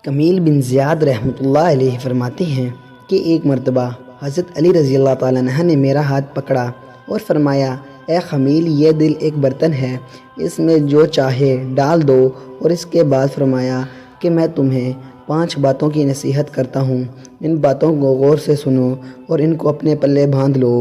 کمیل بن زیاد رحمۃ اللہ علیہ فرماتے ہیں کہ ایک مرتبہ حضرت علی رضی اللہ تعالیٰ عنہ نے میرا ہاتھ پکڑا اور فرمایا، اے خمیل، یہ دل ایک برتن ہے، اس میں جو چاہے ڈال دو، اور اس کے بعد فرمایا کہ میں تمہیں 5 باتوں کی نصیحت کرتا ہوں، ان باتوں کو غور سے سنو اور ان کو اپنے پلے باندھ لو۔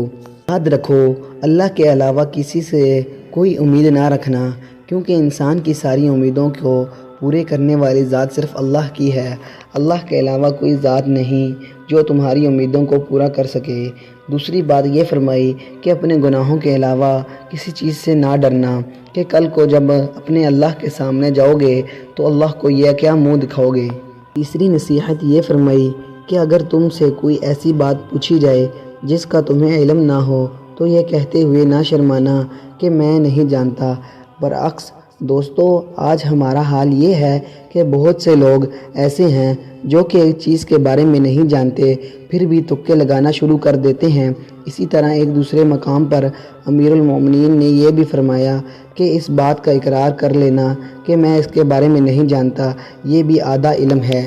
یاد رکھو، اللہ کے علاوہ کسی سے کوئی امید نہ رکھنا، کیونکہ انسان کی ساری امیدوں کو پورے کرنے والی ذات صرف اللہ کی ہے۔ اللہ کے علاوہ کوئی ذات نہیں جو تمہاری امیدوں کو پورا کر سکے۔ دوسری بات یہ فرمائی کہ اپنے گناہوں کے علاوہ کسی چیز سے نہ ڈرنا، کہ کل کو جب اپنے اللہ کے سامنے جاؤ گے تو اللہ کو یہ کیا منہ دکھاؤ گے۔ تیسری نصیحت یہ فرمائی کہ اگر تم سے کوئی ایسی بات پوچھی جائے جس کا تمہیں علم نہ ہو تو یہ کہتے ہوئے نہ شرمانا کہ میں نہیں جانتا۔ برعکس دوستو، آج ہمارا حال یہ ہے کہ بہت سے لوگ ایسے ہیں جو کہ ایک چیز کے بارے میں نہیں جانتے پھر بھی تکے لگانا شروع کر دیتے ہیں۔ اسی طرح ایک دوسرے مقام پر امیر المومنین نے یہ بھی فرمایا کہ اس بات کا اقرار کر لینا کہ میں اس کے بارے میں نہیں جانتا، یہ بھی آدھا علم ہے۔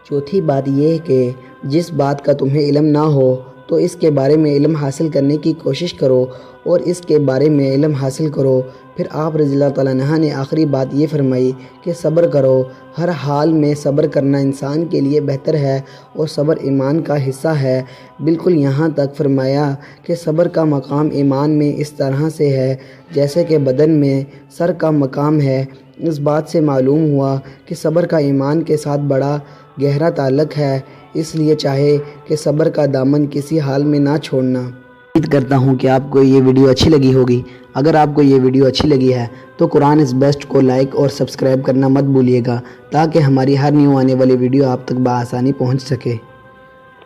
چوتھی بات یہ کہ جس بات کا تمہیں علم نہ ہو تو اس کے بارے میں علم حاصل کرنے کی کوشش کرو اور اس کے بارے میں علم حاصل کرو۔ پھر آپ رضی اللہ تعالیٰ عنہ نے آخری بات یہ فرمائی کہ صبر کرو، ہر حال میں صبر کرنا انسان کے لیے بہتر ہے اور صبر ایمان کا حصہ ہے۔ بالکل یہاں تک فرمایا کہ صبر کا مقام ایمان میں اس طرح سے ہے جیسے کہ بدن میں سر کا مقام ہے۔ اس بات سے معلوم ہوا کہ صبر کا ایمان کے ساتھ بڑا گہرا تعلق ہے، اس لیے چاہے کہ صبر کا دامن کسی حال میں نہ چھوڑنا۔ امید کرتا ہوں کہ آپ کو یہ ویڈیو اچھی لگی ہوگی۔ اگر آپ کو یہ ویڈیو اچھی لگی ہے تو قرآن از بیسٹ کو لائک اور سبسکرائب کرنا مت بھولیے گا، تاکہ ہماری ہر نیو آنے والی ویڈیو آپ تک بآسانی پہنچ سکے۔